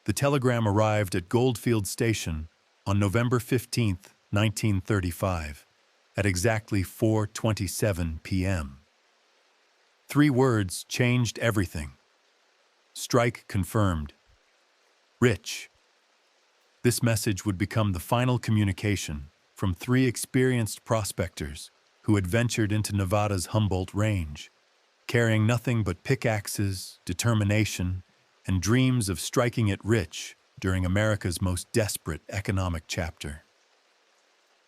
The telegram arrived at Goldfield Station on November 15, 1935, at exactly 4:27 p.m. 3 words changed everything. Strike confirmed. Rich. This message would become the final communication from 3 experienced prospectors who had ventured into Nevada's Humboldt Range, carrying nothing but pickaxes, determination, and dreams of striking it rich during America's most desperate economic chapter.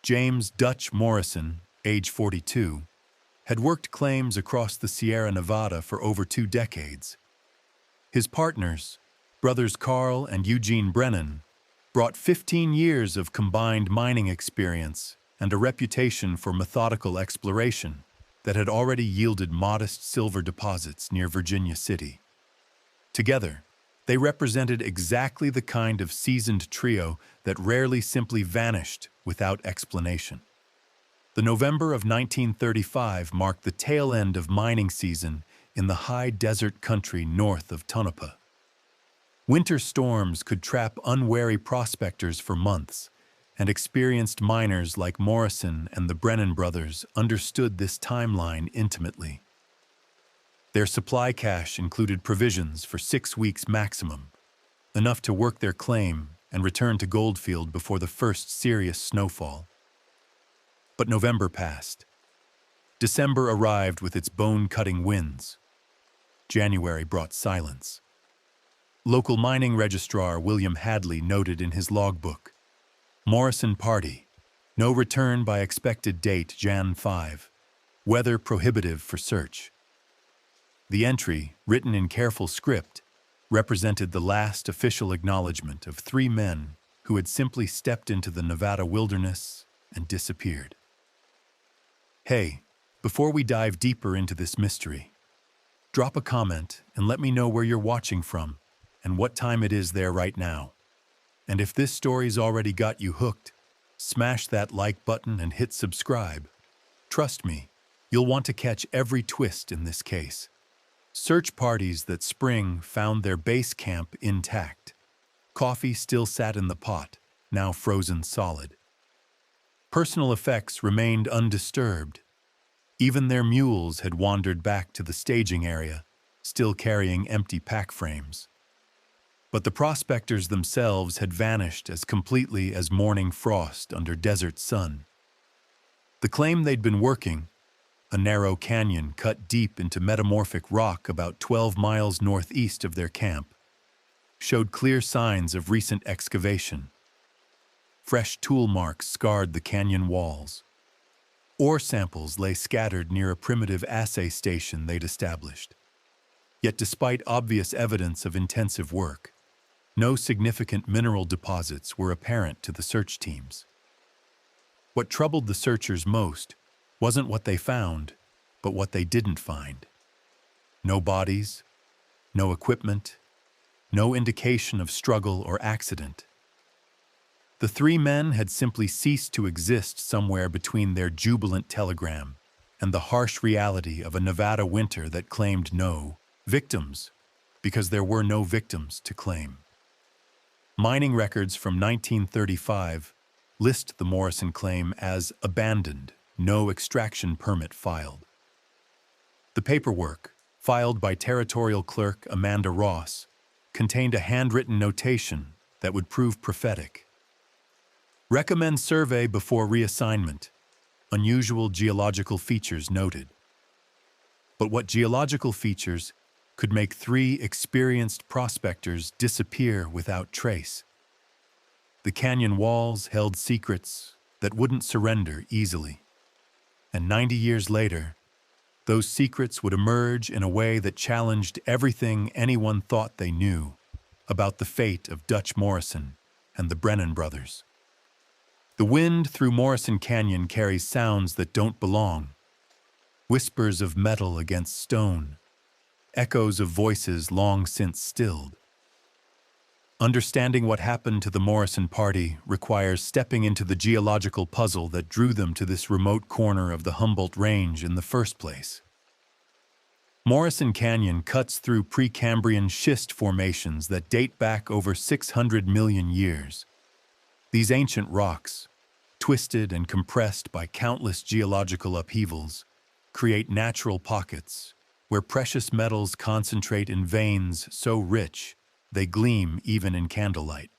James "Dutch" Morrison, age 42, had worked claims across the Sierra Nevada for over 2 decades. His partners, brothers Carl and Eugene Brennan, brought 15 years of combined mining experience and a reputation for methodical exploration that had already yielded modest silver deposits near Virginia City. Together, they represented exactly the kind of seasoned trio that rarely simply vanished without explanation. The November of 1935 marked the tail end of mining season in the high desert country north of Tonopah. Winter storms could trap unwary prospectors for months, and experienced miners like Morrison and the Brennan brothers understood this timeline intimately. Their supply cache included provisions for 6 weeks maximum, enough to work their claim and return to Goldfield before the first serious snowfall. But November passed. December arrived with its bone-cutting winds. January brought silence. Local mining registrar William Hadley noted in his logbook, "Morrison party, no return by expected date Jan 5, weather prohibitive for search." The entry, written in careful script, represented the last official acknowledgement of 3 men who had simply stepped into the Nevada wilderness and disappeared. Hey, before we dive deeper into this mystery, drop a comment and let me know where you're watching from and what time it is there right now. And if this story's already got you hooked, smash that like button and hit subscribe. Trust me, you'll want to catch every twist in this case. Search parties that spring found their base camp intact. Coffee still sat in the pot, now frozen solid. Personal effects remained undisturbed. Even their mules had wandered back to the staging area, still carrying empty pack frames. But the prospectors themselves had vanished as completely as morning frost under desert sun. The claim they'd been working, a narrow canyon cut deep into metamorphic rock about 12 miles northeast of their camp, showed clear signs of recent excavation. Fresh tool marks scarred the canyon walls. Ore samples lay scattered near a primitive assay station they'd established. Yet despite obvious evidence of intensive work, no significant mineral deposits were apparent to the search teams. What troubled the searchers most wasn't what they found, but what they didn't find. No bodies, no equipment, no indication of struggle or accident. The 3 men had simply ceased to exist somewhere between their jubilant telegram and the harsh reality of a Nevada winter that claimed no victims, because there were no victims to claim. Mining records from 1935 list the Morrison claim as abandoned, no extraction permit filed. The paperwork, filed by Territorial Clerk Amanda Ross, contained a handwritten notation that would prove prophetic. Recommend survey before reassignment. Unusual geological features noted. But what geological features could make 3 experienced prospectors disappear without trace? The canyon walls held secrets that wouldn't surrender easily. And 90 years later, those secrets would emerge in a way that challenged everything anyone thought they knew about the fate of Dutch Morrison and the Brennan brothers. The wind through Morrison Canyon carries sounds that don't belong. Whispers of metal against stone, echoes of voices long since stilled. Understanding what happened to the Morrison party requires stepping into the geological puzzle that drew them to this remote corner of the Humboldt Range in the first place. Morrison Canyon cuts through Precambrian schist formations that date back over 600 million years. These ancient rocks, twisted and compressed by countless geological upheavals, create natural pockets where precious metals concentrate in veins so rich they gleam even in candlelight.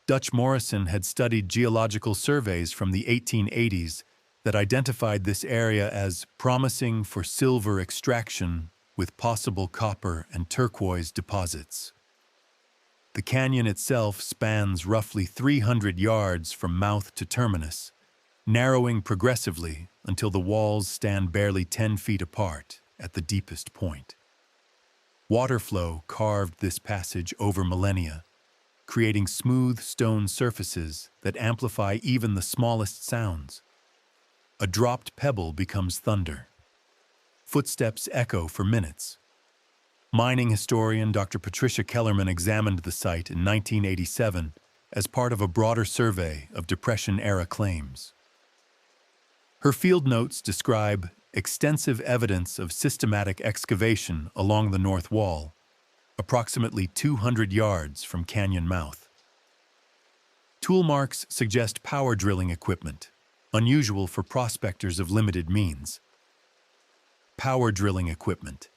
Dutch Morrison had studied geological surveys from the 1880s that identified this area as promising for silver extraction with possible copper and turquoise deposits. The canyon itself spans roughly 300 yards from mouth to terminus, narrowing progressively until the walls stand barely 10 feet apart at the deepest point. Water flow carved this passage over millennia, creating smooth stone surfaces that amplify even the smallest sounds. A dropped pebble becomes thunder. Footsteps echo for minutes. Mining historian Dr. Patricia Kellerman examined the site in 1987 as part of a broader survey of Depression-era claims. Her field notes describe extensive evidence of systematic excavation along the north wall, approximately 200 yards from canyon mouth. Tool marks suggest power drilling equipment, unusual for prospectors of limited means. Power drilling equipment.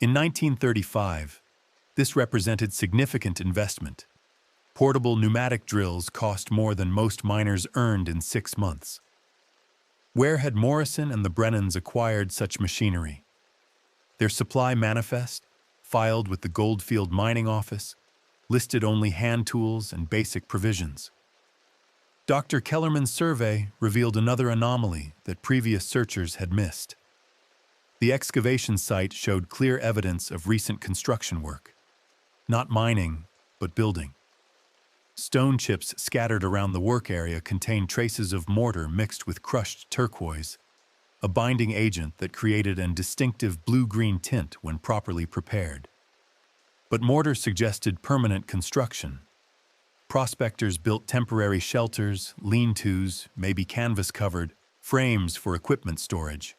In 1935, this represented significant investment. Portable pneumatic drills cost more than most miners earned in 6 months. Where had Morrison and the Brennans acquired such machinery? Their supply manifest, filed with the Goldfield Mining Office, listed only hand tools and basic provisions. Dr. Kellerman's survey revealed another anomaly that previous searchers had missed. The excavation site showed clear evidence of recent construction work. Not mining, but building. Stone chips scattered around the work area contained traces of mortar mixed with crushed turquoise, a binding agent that created a distinctive blue-green tint when properly prepared. But mortar suggested permanent construction. Prospectors built temporary shelters, lean-tos, maybe canvas-covered, frames for equipment storage.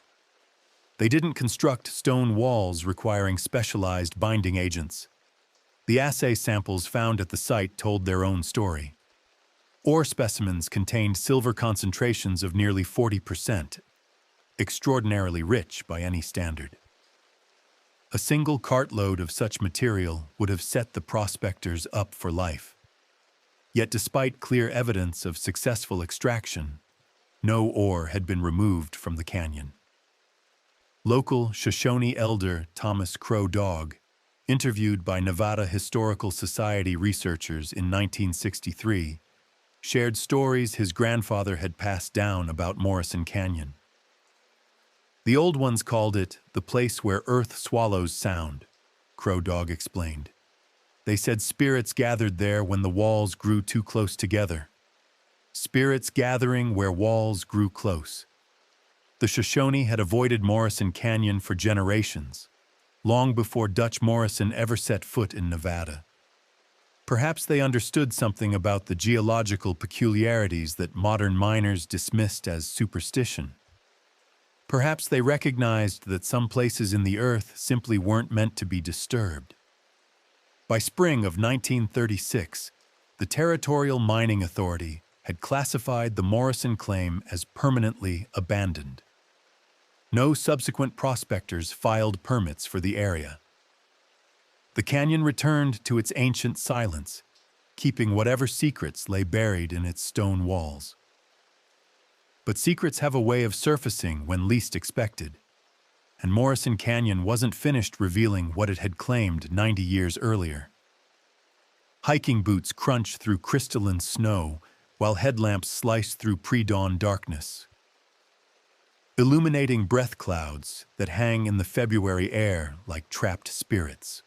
They didn't construct stone walls requiring specialized binding agents. The assay samples found at the site told their own story. Ore specimens contained silver concentrations of nearly 40%, extraordinarily rich by any standard. A single cartload of such material would have set the prospectors up for life. Yet despite clear evidence of successful extraction, no ore had been removed from the canyon. Local Shoshone elder Thomas Crow Dog, interviewed by Nevada Historical Society researchers in 1963, shared stories his grandfather had passed down about Morrison Canyon. The old ones called it the place where earth swallows sound, Crow Dog explained. They said spirits gathered there when the walls grew too close together. Spirits gathering where walls grew close. The Shoshone had avoided Morrison Canyon for generations, long before Dutch Morrison ever set foot in Nevada. Perhaps they understood something about the geological peculiarities that modern miners dismissed as superstition. Perhaps they recognized that some places in the earth simply weren't meant to be disturbed. By spring of 1936, the Territorial Mining Authority had classified the Morrison claim as permanently abandoned. No subsequent prospectors filed permits for the area. The canyon returned to its ancient silence, keeping whatever secrets lay buried in its stone walls. But secrets have a way of surfacing when least expected, and Morrison Canyon wasn't finished revealing what it had claimed 90 years earlier. Hiking boots crunch through crystalline snow, while headlamps slice through pre-dawn darkness, illuminating breath clouds that hang in the February air like trapped spirits.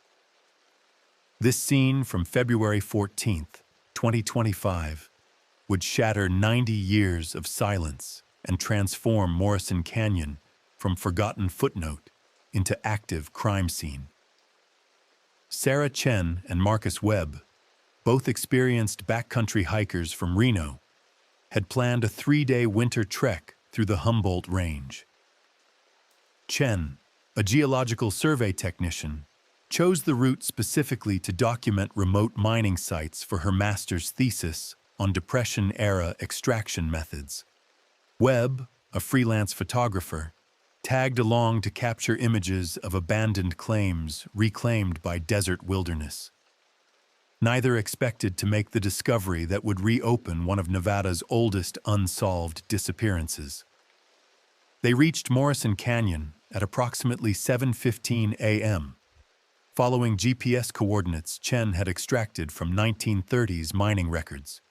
This scene from February 14th, 2025, would shatter 90 years of silence and transform Morrison Canyon from forgotten footnote into active crime scene. Sarah Chen and Marcus Webb, both experienced backcountry hikers from Reno, had planned a 3-day winter trek through the Humboldt Range. Chen, a geological survey technician, chose the route specifically to document remote mining sites for her master's thesis on Depression-era extraction methods. Webb, a freelance photographer, tagged along to capture images of abandoned claims reclaimed by desert wilderness. Neither expected to make the discovery that would reopen one of Nevada's oldest unsolved disappearances. They reached Morrison Canyon at approximately 7:15 a.m., following GPS coordinates Chen had extracted from 1930s mining records.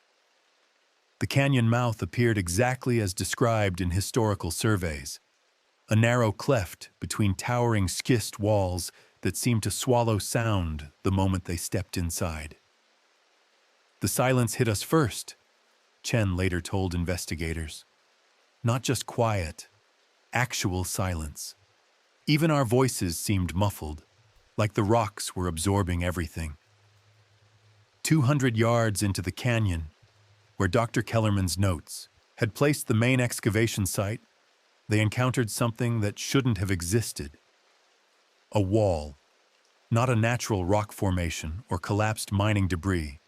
The canyon mouth appeared exactly as described in historical surveys, a narrow cleft between towering schist walls that seemed to swallow sound the moment they stepped inside. "The silence hit us first," Chen later told investigators. "Not just quiet, actual silence. Even our voices seemed muffled, like the rocks were absorbing everything." 200 yards into the canyon, where Dr. Kellerman's notes had placed the main excavation site, they encountered something that shouldn't have existed. A wall, not a natural rock formation or collapsed mining debris,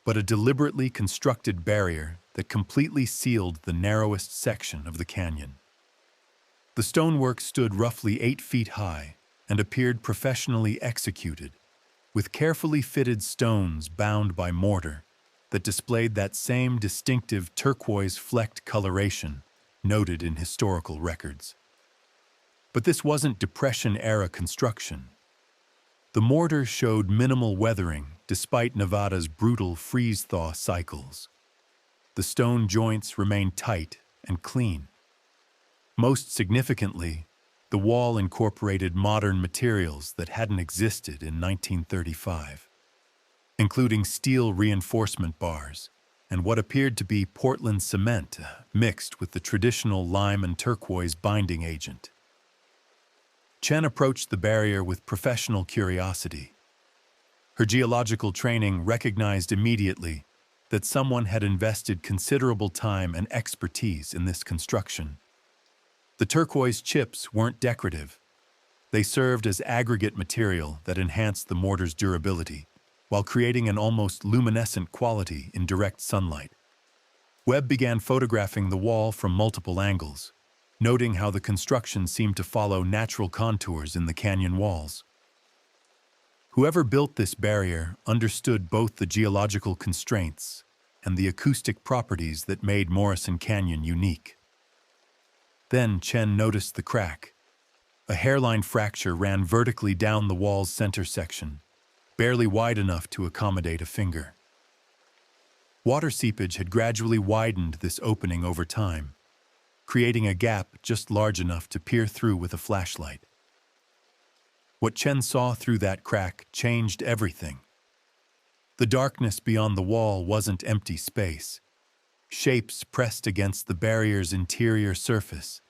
but a deliberately constructed barrier that completely sealed the narrowest section of the canyon. The stonework stood roughly 8 feet high and appeared professionally executed, with carefully fitted stones bound by mortar that displayed that same distinctive turquoise-flecked coloration noted in historical records. But this wasn't Depression-era construction. The mortar showed minimal weathering despite Nevada's brutal freeze-thaw cycles. The stone joints remained tight and clean. Most significantly, the wall incorporated modern materials that hadn't existed in 1935, including steel reinforcement bars and what appeared to be Portland cement mixed with the traditional lime and turquoise binding agent. Chen approached the barrier with professional curiosity. Her geological training recognized immediately that someone had invested considerable time and expertise in this construction. The turquoise chips weren't decorative. They served as aggregate material that enhanced the mortar's durability, while creating an almost luminescent quality in direct sunlight. Webb began photographing the wall from multiple angles, noting how the construction seemed to follow natural contours in the canyon walls. Whoever built this barrier understood both the geological constraints and the acoustic properties that made Morrison Canyon unique. Then Chen noticed the crack. A hairline fracture ran vertically down the wall's center section, barely wide enough to accommodate a finger. Water seepage had gradually widened this opening over time, creating a gap just large enough to peer through with a flashlight. What Chen saw through that crack changed everything. The darkness beyond the wall wasn't empty space. Shapes pressed against the barrier's interior surface,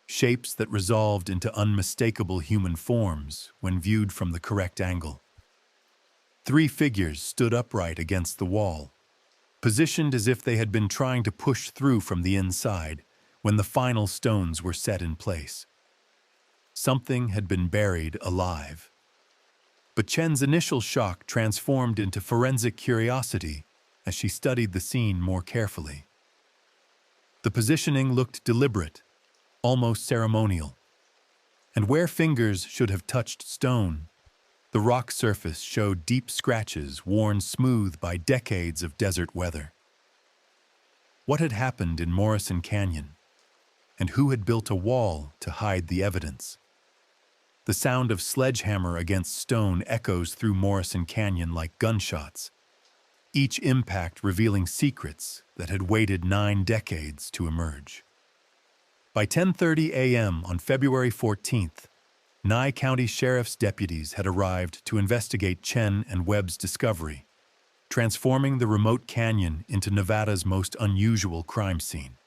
shapes that resolved into unmistakable human forms when viewed from the correct angle. 3 figures stood upright against the wall, positioned as if they had been trying to push through from the inside when the final stones were set in place. Something had been buried alive. But Chen's initial shock transformed into forensic curiosity as she studied the scene more carefully. The positioning looked deliberate, almost ceremonial. And where fingers should have touched stone, the rock surface showed deep scratches worn smooth by decades of desert weather. What had happened in Morrison Canyon? And who had built a wall to hide the evidence? The sound of sledgehammer against stone echoes through Morrison Canyon like gunshots, each impact revealing secrets that had waited 9 decades to emerge. By 10:30 a.m. on February 14th, Nye County Sheriff's deputies had arrived to investigate Chen and Webb's discovery, transforming the remote canyon into Nevada's most unusual crime scene.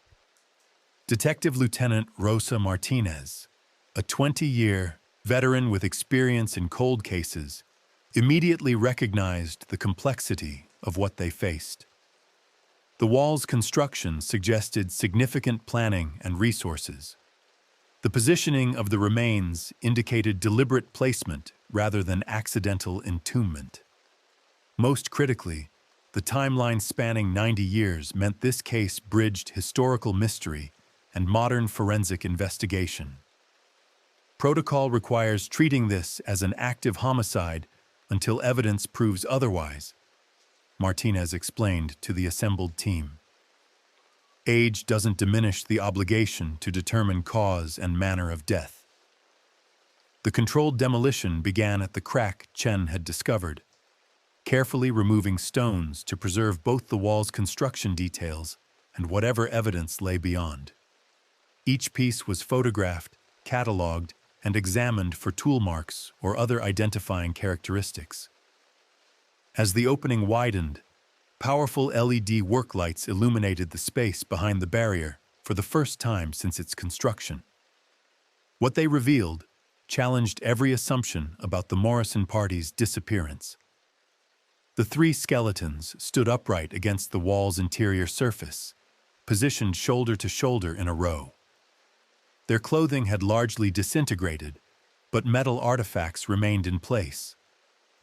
Detective Lieutenant Rosa Martinez, a 20-year veteran with experience in cold cases, immediately recognized the complexity of what they faced. The wall's construction suggested significant planning and resources. The positioning of the remains indicated deliberate placement rather than accidental entombment. Most critically, the timeline spanning 90 years meant this case bridged historical mystery and modern forensic investigation. Protocol requires treating this as an active homicide until evidence proves otherwise, Martinez explained to the assembled team. Age doesn't diminish the obligation to determine cause and manner of death. The controlled demolition began at the crack Chen had discovered, carefully removing stones to preserve both the wall's construction details and whatever evidence lay beyond. Each piece was photographed, catalogued, and examined for tool marks or other identifying characteristics. As the opening widened, powerful LED work lights illuminated the space behind the barrier for the first time since its construction. What they revealed challenged every assumption about the Morrison party's disappearance. The three skeletons stood upright against the wall's interior surface, positioned shoulder to shoulder in a row. Their clothing had largely disintegrated, but metal artifacts remained in place.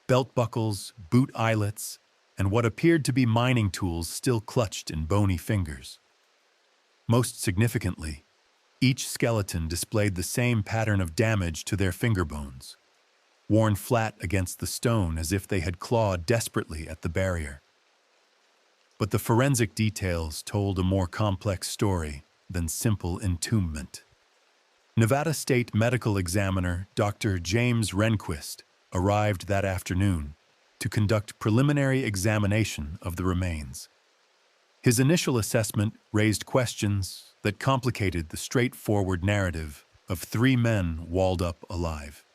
Belt buckles, boot eyelets, and what appeared to be mining tools still clutched in bony fingers. Most significantly, each skeleton displayed the same pattern of damage to their finger bones, worn flat against the stone as if they had clawed desperately at the barrier. But the forensic details told a more complex story than simple entombment. Nevada State Medical Examiner Dr. James Rehnquist arrived that afternoon to conduct preliminary examination of the remains. His initial assessment raised questions that complicated the straightforward narrative of three men walled up alive.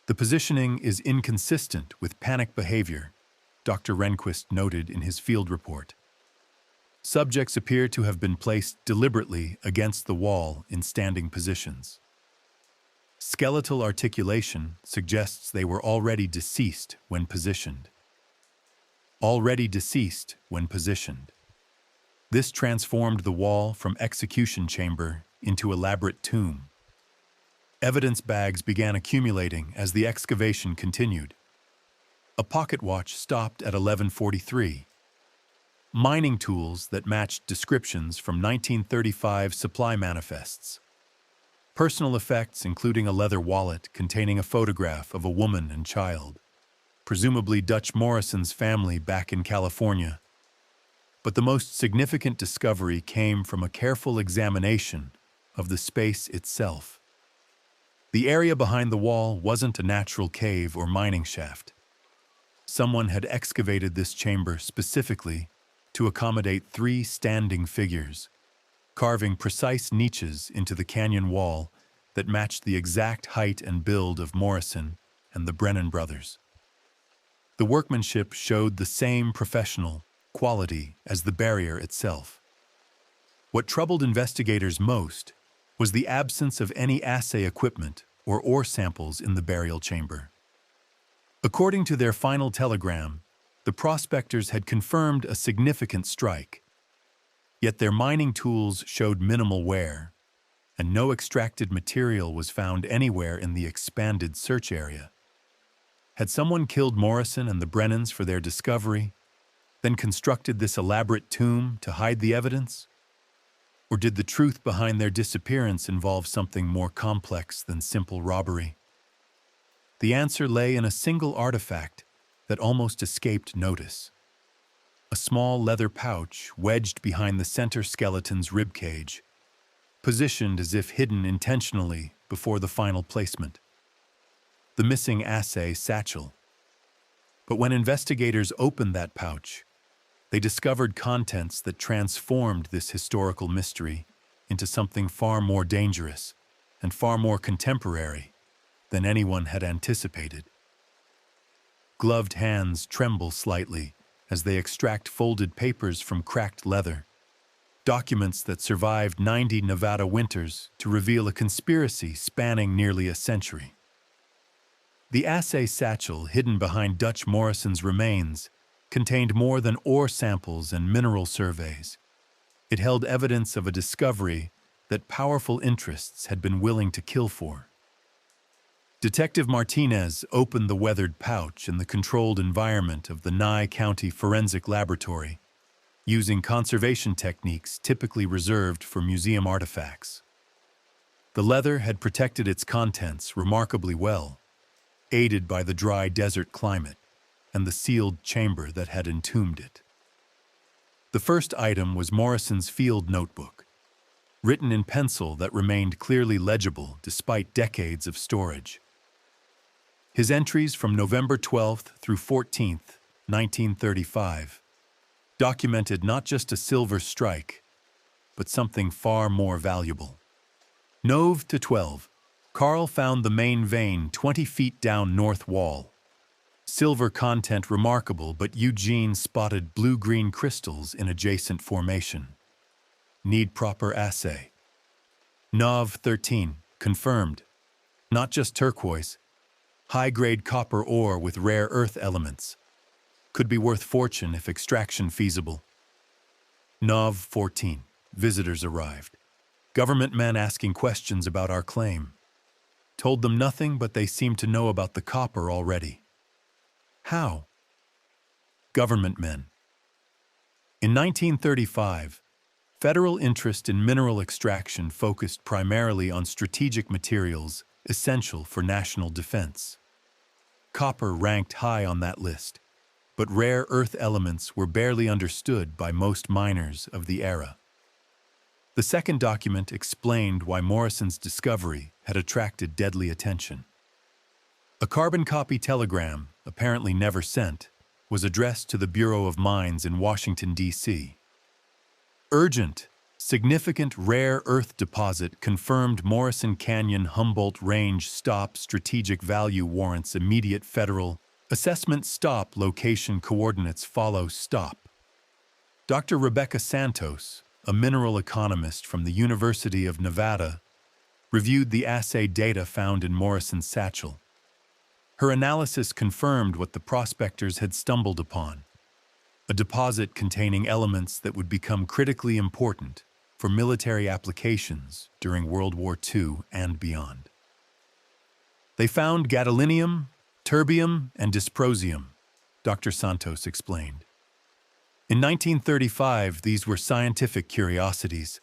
The positioning is inconsistent with panic behavior, Dr. Rehnquist noted in his field report. Subjects appear to have been placed deliberately against the wall in standing positions. Skeletal articulation suggests they were already deceased when positioned. Already deceased when positioned. This transformed the wall from execution chamber into elaborate tomb. Evidence bags began accumulating as the excavation continued. A pocket watch stopped at 11:43. Mining tools that matched descriptions from 1935 supply manifests. Personal effects including a leather wallet containing a photograph of a woman and child, presumably Dutch Morrison's family back in California. But the most significant discovery came from a careful examination of the space itself. The area behind the wall wasn't a natural cave or mining shaft. Someone had excavated this chamber specifically to accommodate three standing figures, carving precise niches into the canyon wall that matched the exact height and build of Morrison and the Brennan brothers. The workmanship showed the same professional quality as the barrier itself. What troubled investigators most was the absence of any assay equipment or ore samples in the burial chamber. According to their final telegram, the prospectors had confirmed a significant strike, yet their mining tools showed minimal wear, and no extracted material was found anywhere in the expanded search area. Had someone killed Morrison and the Brennans for their discovery, then constructed this elaborate tomb to hide the evidence? Or did the truth behind their disappearance involve something more complex than simple robbery? The answer lay in a single artifact that almost escaped notice. A small leather pouch wedged behind the center skeleton's ribcage, positioned as if hidden intentionally before the final placement. The missing assay satchel. But when investigators opened that pouch, they discovered contents that transformed this historical mystery into something far more dangerous and far more contemporary than anyone had anticipated. Gloved hands tremble slightly as they extract folded papers from cracked leather, documents that survived 90 Nevada winters to reveal a conspiracy spanning nearly a century. The assay satchel hidden behind Dutch Morrison's remains contained more than ore samples and mineral surveys. It held evidence of a discovery that powerful interests had been willing to kill for. Detective Martinez opened the weathered pouch in the controlled environment of the Nye County Forensic Laboratory, using conservation techniques typically reserved for museum artifacts. The leather had protected its contents remarkably well, aided by the dry desert climate and the sealed chamber that had entombed it. The first item was Morrison's field notebook, written in pencil that remained clearly legible despite decades of storage. His entries from November 12th through 14th, 1935, documented not just a silver strike, but something far more valuable. Nov to 12, Carl found the main vein 20 feet down north wall. Silver content remarkable, but Eugene spotted blue-green crystals in adjacent formation. Need proper assay. Nov 13, confirmed. Not just turquoise, high-grade copper ore with rare earth elements. Could be worth fortune if extraction feasible. Nov 14, visitors arrived. Government men asking questions about our claim. Told them nothing, but they seemed to know about the copper already. How? Government men. In 1935, federal interest in mineral extraction focused primarily on strategic materials essential for national defense. Copper ranked high on that list, but rare earth elements were barely understood by most miners of the era. The second document explained why Morrison's discovery had attracted deadly attention. A carbon copy telegram, apparently never sent, was addressed to the Bureau of Mines in Washington, D.C. Urgent, significant rare earth deposit confirmed Morrison Canyon Humboldt Range stop strategic value warrants immediate federal assessment stop location coordinates follow stop. Dr. Rebecca Santos, a mineral economist from the University of Nevada, reviewed the assay data found in Morrison's satchel. Her analysis confirmed what the prospectors had stumbled upon: a deposit containing elements that would become critically important for military applications during World War II and beyond. They found gadolinium, terbium, and dysprosium, Dr. Santos explained. In 1935, these were scientific curiosities.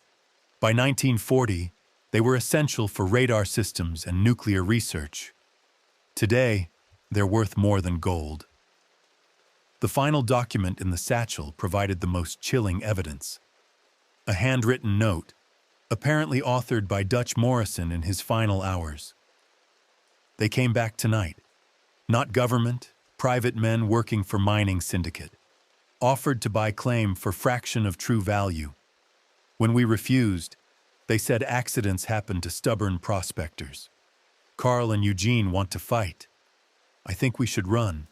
By 1940, they were essential for radar systems and nuclear research. Today, they're worth more than gold. The final document in the satchel provided the most chilling evidence. A handwritten note, apparently authored by Dutch Morrison in his final hours. They came back tonight. Not government, private men working for mining syndicate. Offered to buy claim for fraction of true value. When we refused, they said accidents happen to stubborn prospectors. Carl and Eugene want to fight. I think we should run.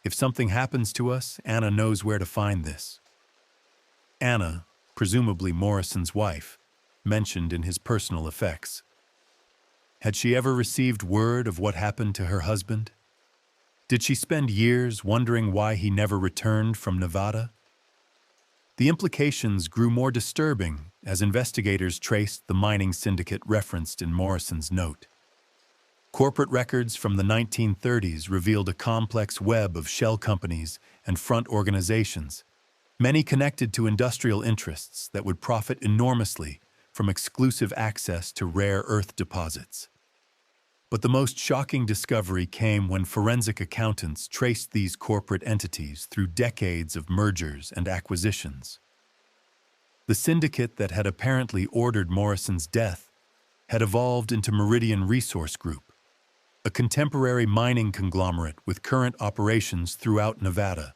If something happens to us, Anna knows where to find this. Anna, presumably Morrison's wife, mentioned in his personal effects. Had she ever received word of what happened to her husband? Did she spend years wondering why he never returned from Nevada? The implications grew more disturbing as investigators traced the mining syndicate referenced in Morrison's note. Corporate records from the 1930s revealed a complex web of shell companies and front organizations, many connected to industrial interests that would profit enormously from exclusive access to rare earth deposits. But the most shocking discovery came when forensic accountants traced these corporate entities through decades of mergers and acquisitions. The syndicate that had apparently ordered Morrison's death had evolved into Meridian Resource Group, a contemporary mining conglomerate with current operations throughout Nevada.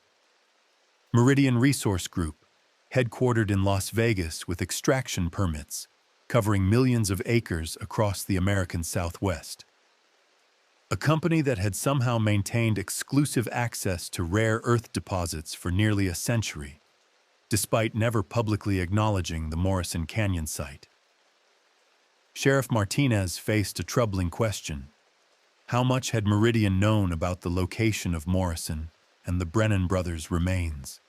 Meridian Resource Group, headquartered in Las Vegas with extraction permits, covering millions of acres across the American Southwest. A company that had somehow maintained exclusive access to rare earth deposits for nearly a century, despite never publicly acknowledging the Morrison Canyon site. Sheriff Martinez faced a troubling question. How much had Meridian known about the location of Morrison and the Brennan brothers' remains?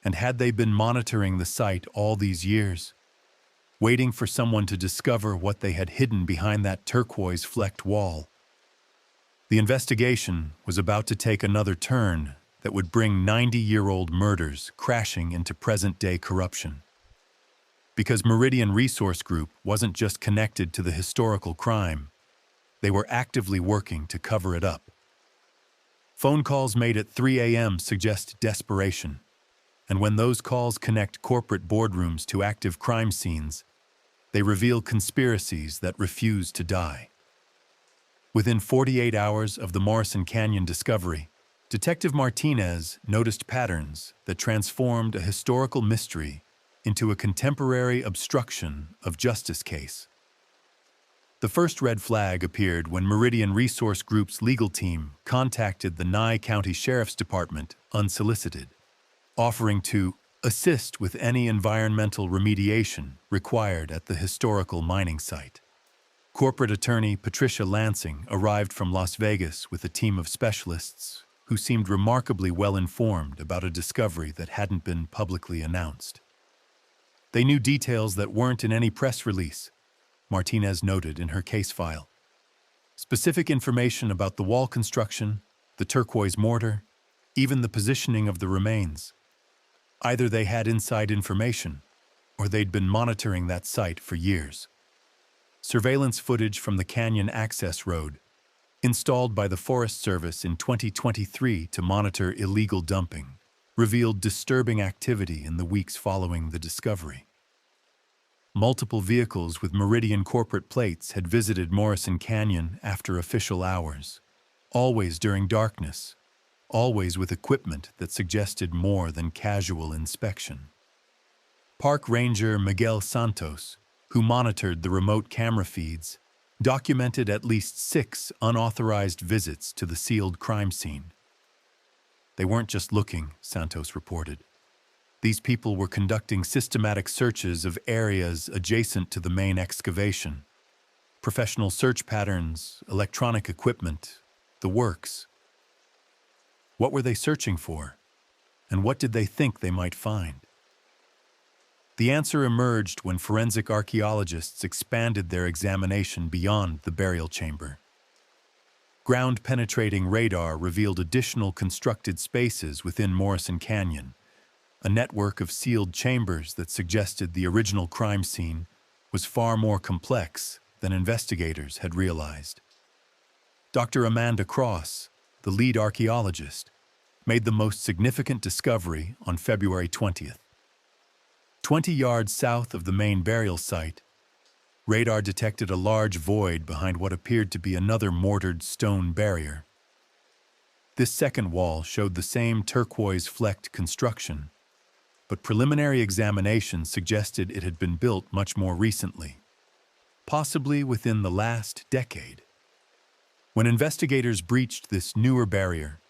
And had they been monitoring the site all these years? waiting for someone to discover what they had hidden behind that turquoise-flecked wall. The investigation was about to take another turn that would bring 90-year-old murders crashing into present-day corruption. Because Meridian Resource Group wasn't just connected to the historical crime, they were actively working to cover it up. Phone calls made at 3 a.m. suggest desperation, and when those calls connect corporate boardrooms to active crime scenes, they reveal conspiracies that refuse to die. Within 48 hours of the Morrison Canyon discovery, Detective Martinez noticed patterns that transformed a historical mystery into a contemporary obstruction of justice case. The first red flag appeared when Meridian Resource Group's legal team contacted the Nye County Sheriff's Department unsolicited, offering to assist with any environmental remediation required at the historical mining site. Corporate attorney Patricia Lansing arrived from Las Vegas with a team of specialists who seemed remarkably well-informed about a discovery that hadn't been publicly announced. They knew details that weren't in any press release, Martinez noted in her case file. Specific information about the wall construction, the turquoise mortar, even the positioning of the remains. Either they had inside information, or they'd been monitoring that site for years. Surveillance footage from the canyon access road, installed by the Forest Service in 2023 to monitor illegal dumping, revealed disturbing activity in the weeks following the discovery. Multiple vehicles with Meridian corporate plates had visited Morrison Canyon after official hours, always during darkness, always with equipment that suggested more than casual inspection. Park Ranger Miguel Santos, who monitored the remote camera feeds, documented at least 6 unauthorized visits to the sealed crime scene. They weren't just looking, Santos reported. These people were conducting systematic searches of areas adjacent to the main excavation. Professional search patterns, electronic equipment, the works. What were they searching for? And what did they think they might find? The answer emerged when forensic archaeologists expanded their examination beyond the burial chamber. Ground-penetrating radar revealed additional constructed spaces within Morrison Canyon, a network of sealed chambers that suggested the original crime scene was far more complex than investigators had realized. Dr. Amanda Cross, the lead archaeologist, made the most significant discovery on February 20th. 20 yards south of the main burial site, radar detected a large void behind what appeared to be another mortared stone barrier. This second wall showed the same turquoise-flecked construction, but preliminary examination suggested it had been built much more recently, possibly within the last decade. When investigators breached this newer barrier,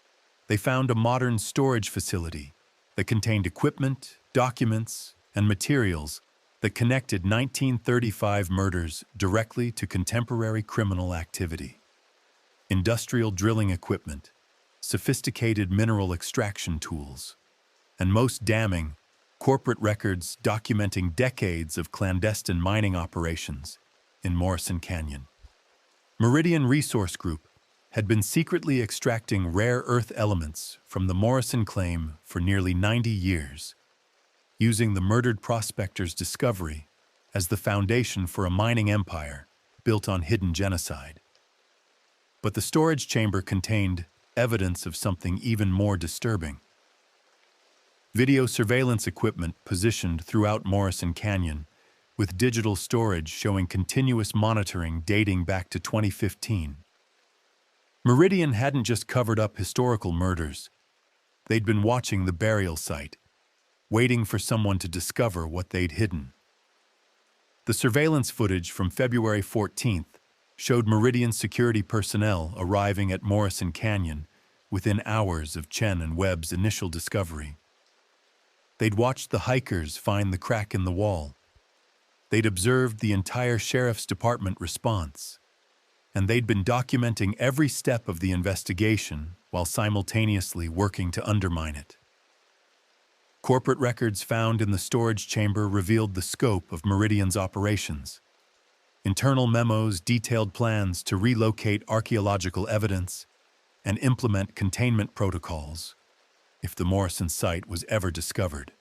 they found a modern storage facility that contained equipment, documents, and materials that connected 1935 murders directly to contemporary criminal activity. Industrial drilling equipment, sophisticated mineral extraction tools, and most damning, corporate records documenting decades of clandestine mining operations in Morrison Canyon. Meridian Resource Group had been secretly extracting rare earth elements from the Morrison claim for nearly 90 years, using the murdered prospectors' discovery as the foundation for a mining empire built on hidden genocide. But the storage chamber contained evidence of something even more disturbing. Video surveillance equipment positioned throughout Morrison Canyon, with digital storage showing continuous monitoring dating back to 2015. Meridian hadn't just covered up historical murders. They'd been watching the burial site, waiting for someone to discover what they'd hidden. The surveillance footage from February 14th showed Meridian security personnel arriving at Morrison Canyon within hours of Chen and Webb's initial discovery. They'd watched the hikers find the crack in the wall. They'd observed the entire sheriff's department response, and they'd been documenting every step of the investigation while simultaneously working to undermine it. Corporate records found in the storage chamber revealed the scope of Meridian's operations. Internal memos detailed plans to relocate archaeological evidence and implement containment protocols if the Morrison site was ever discovered.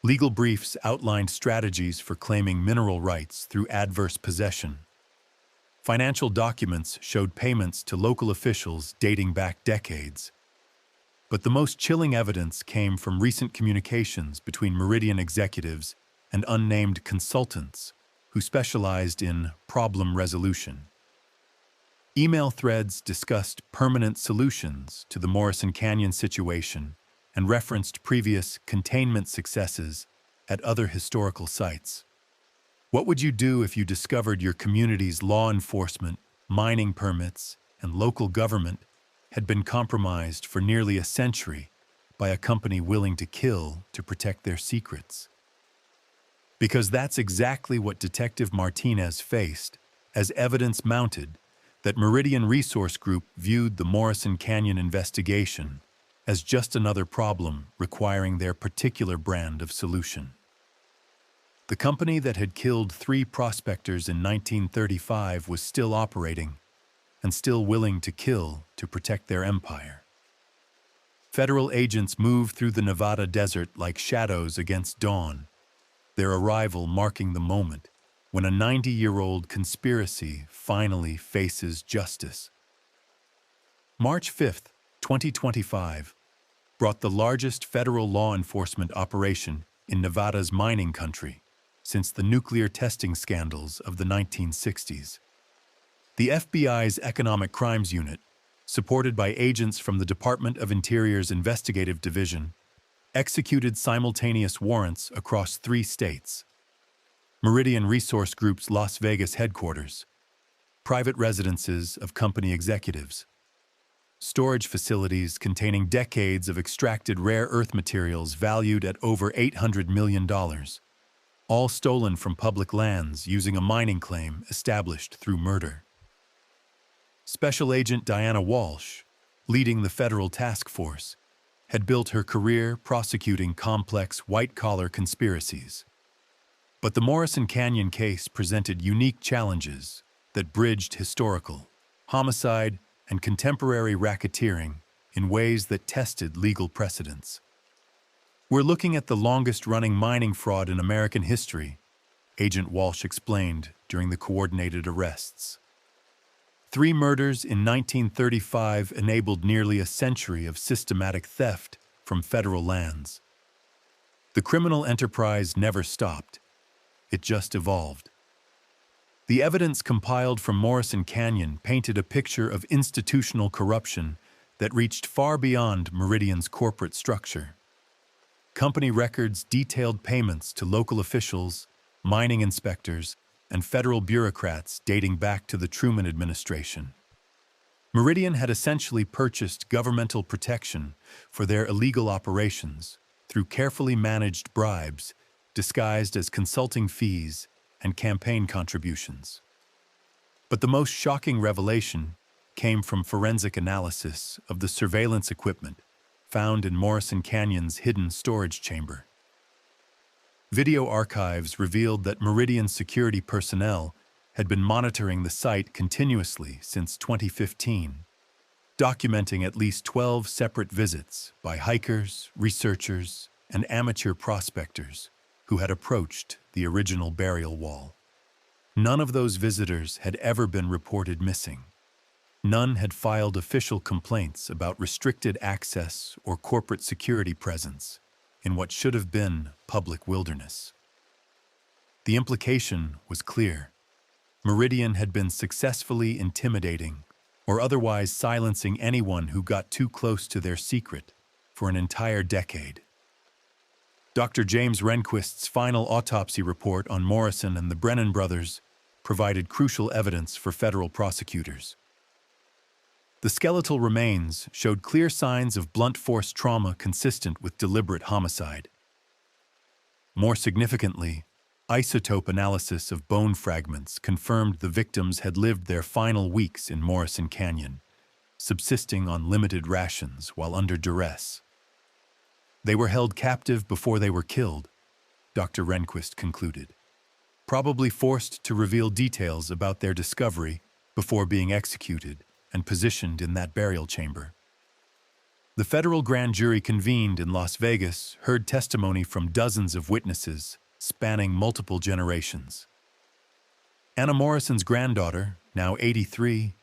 Legal briefs outlined strategies for claiming mineral rights through adverse possession. Financial documents showed payments to local officials dating back decades. But the most chilling evidence came from recent communications between Meridian executives and unnamed consultants who specialized in problem resolution. Email threads discussed permanent solutions to the Morrison Canyon situation and referenced previous containment successes at other historical sites. What would you do if you discovered your community's law enforcement, mining permits, and local government had been compromised for nearly a century by a company willing to kill to protect their secrets? Because that's exactly what Detective Martinez faced as evidence mounted that Meridian Resource Group viewed the Morrison Canyon investigation as just another problem requiring their particular brand of solution. The company that had killed 3 prospectors in 1935 was still operating and still willing to kill to protect their empire. Federal agents moved through the Nevada desert like shadows against dawn, their arrival marking the moment when a 90-year-old conspiracy finally faces justice. March 5, 2025, brought the largest federal law enforcement operation in Nevada's mining country since the nuclear testing scandals of the 1960s. The FBI's Economic Crimes Unit, supported by agents from the Department of Interior's Investigative Division, executed simultaneous warrants across 3 states: Meridian Resource Group's Las Vegas headquarters, private residences of company executives, storage facilities containing decades of extracted rare earth materials valued at over $800 million, all stolen from public lands using a mining claim established through murder. Special Agent Diana Walsh, leading the federal task force, had built her career prosecuting complex white-collar conspiracies. But the Morrison Canyon case presented unique challenges that bridged historical, homicide, and contemporary racketeering in ways that tested legal precedents. "We're looking at the longest-running mining fraud in American history," Agent Walsh explained during the coordinated arrests. 3 murders in 1935 enabled nearly a century of systematic theft from federal lands. The criminal enterprise never stopped. It just evolved. The evidence compiled from Morrison Canyon painted a picture of institutional corruption that reached far beyond Meridian's corporate structure. Company records detailed payments to local officials, mining inspectors, and federal bureaucrats dating back to the Truman administration. Meridian had essentially purchased governmental protection for their illegal operations through carefully managed bribes disguised as consulting fees and campaign contributions. But the most shocking revelation came from forensic analysis of the surveillance equipment found in Morrison Canyon's hidden storage chamber. Video archives revealed that Meridian security personnel had been monitoring the site continuously since 2015, documenting at least 12 separate visits by hikers, researchers, and amateur prospectors who had approached the original burial wall. None of those visitors had ever been reported missing. None had filed official complaints about restricted access or corporate security presence in what should have been public wilderness. The implication was clear. Meridian had been successfully intimidating or otherwise silencing anyone who got too close to their secret for an entire decade. Dr. James Rehnquist's final autopsy report on Morrison and the Brennan brothers provided crucial evidence for federal prosecutors. The skeletal remains showed clear signs of blunt force trauma consistent with deliberate homicide. More significantly, isotope analysis of bone fragments confirmed the victims had lived their final weeks in Morrison Canyon, subsisting on limited rations while under duress. They were held captive before they were killed, Dr. Rehnquist concluded, probably forced to reveal details about their discovery before being executed and positioned in that burial chamber. The federal grand jury convened in Las Vegas heard testimony from dozens of witnesses spanning multiple generations. Anna Morrison's granddaughter, now 83,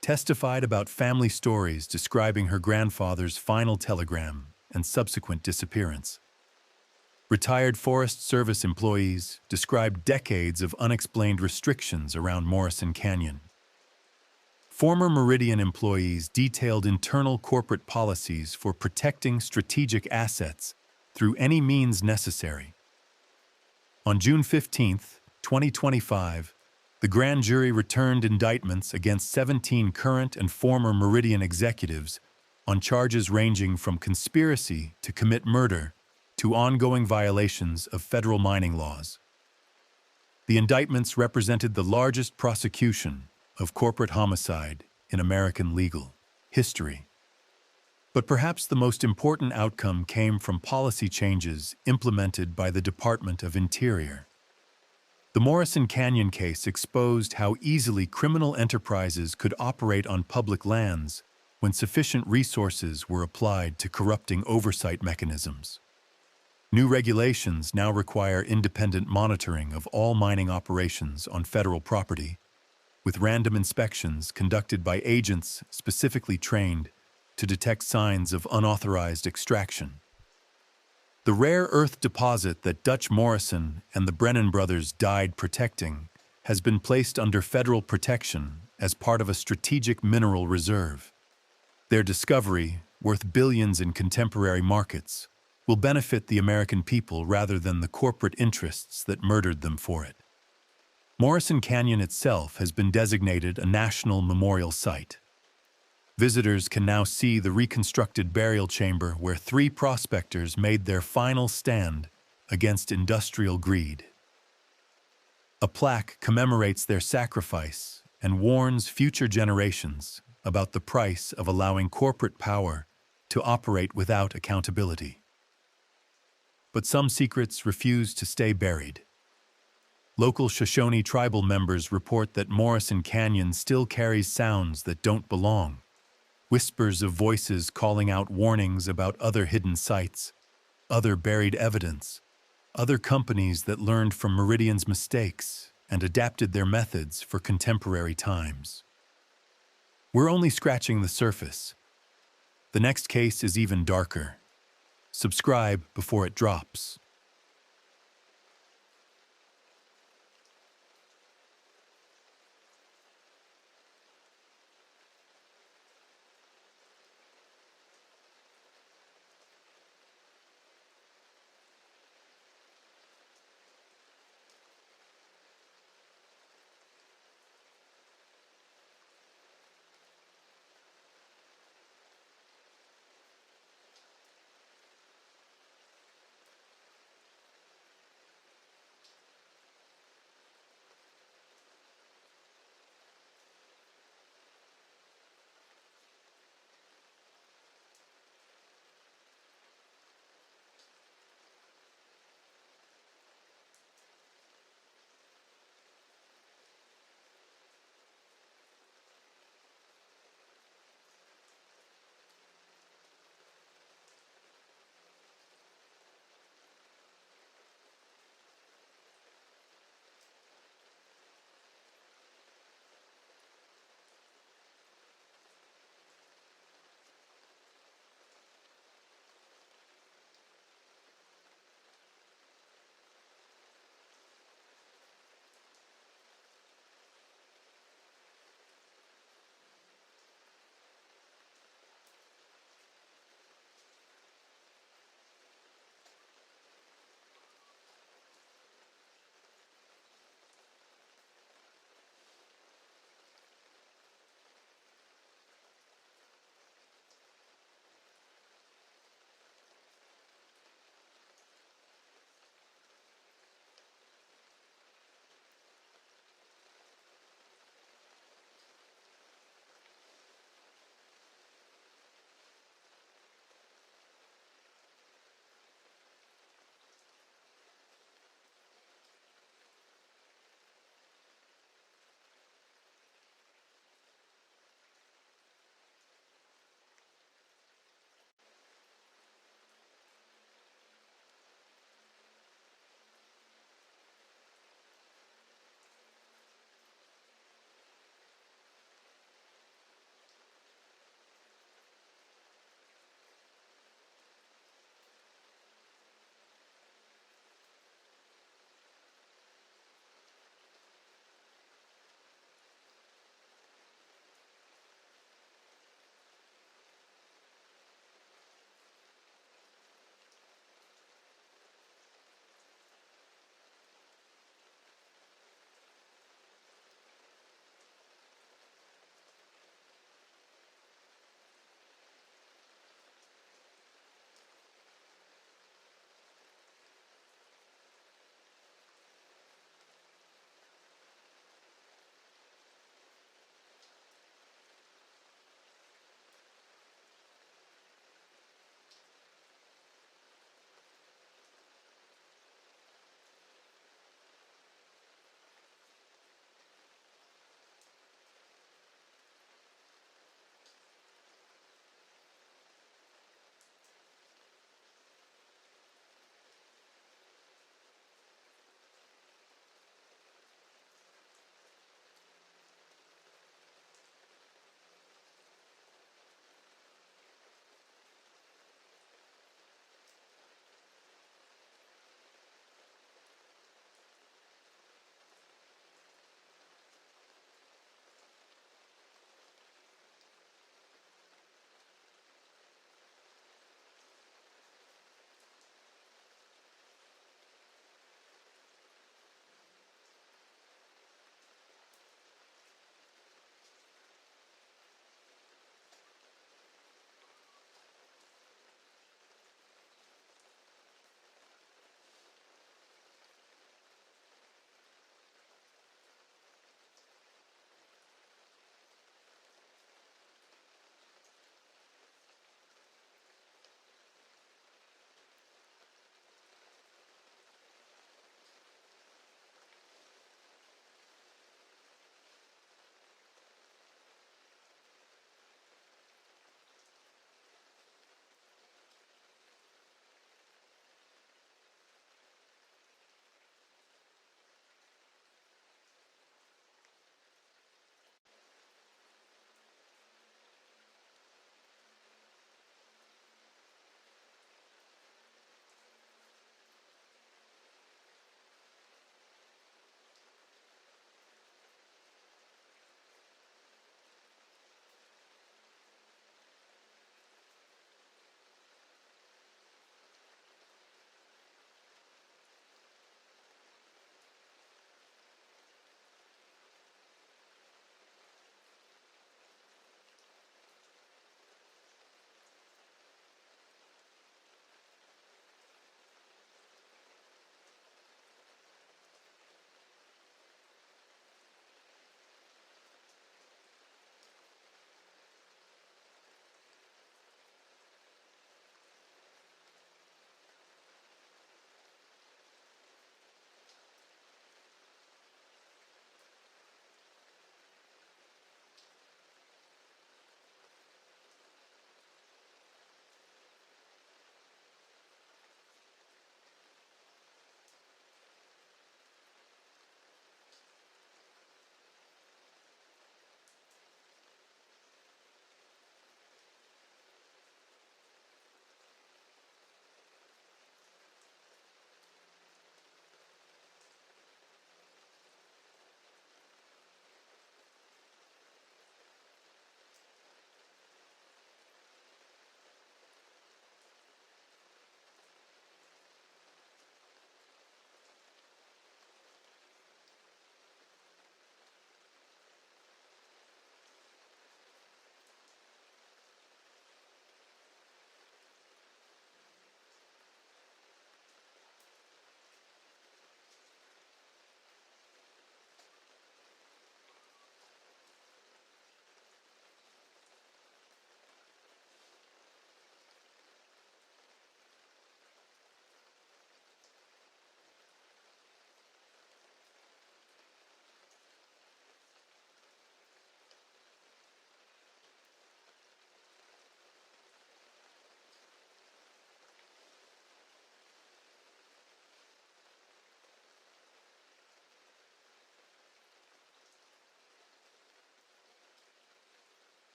testified about family stories describing her grandfather's final telegram and subsequent disappearance. Retired Forest Service employees described decades of unexplained restrictions around Morrison Canyon. Former Meridian employees detailed internal corporate policies for protecting strategic assets through any means necessary. On June 15, 2025, the grand jury returned indictments against 17 current and former Meridian executives on charges ranging from conspiracy to commit murder to ongoing violations of federal mining laws. The indictments represented the largest prosecution of corporate homicide in American legal history. But perhaps the most important outcome came from policy changes implemented by the Department of Interior. The Morrison Canyon case exposed how easily criminal enterprises could operate on public lands when sufficient resources were applied to corrupting oversight mechanisms. New regulations now require independent monitoring of all mining operations on federal property, with random inspections conducted by agents specifically trained to detect signs of unauthorized extraction. The rare earth deposit that Dutch Morrison and the Brennan brothers died protecting has been placed under federal protection as part of a strategic mineral reserve. Their discovery, worth billions in contemporary markets, will benefit the American people rather than the corporate interests that murdered them for it. Morrison Canyon itself has been designated a national memorial site. Visitors can now see the reconstructed burial chamber where 3 prospectors made their final stand against industrial greed. A plaque commemorates their sacrifice and warns future generations about the price of allowing corporate power to operate without accountability. But some secrets refuse to stay buried. Local Shoshone tribal members report that Morrison Canyon still carries sounds that don't belong. Whispers of voices calling out warnings about other hidden sites, other buried evidence, other companies that learned from Meridian's mistakes and adapted their methods for contemporary times. We're only scratching the surface. The next case is even darker. Subscribe before it drops.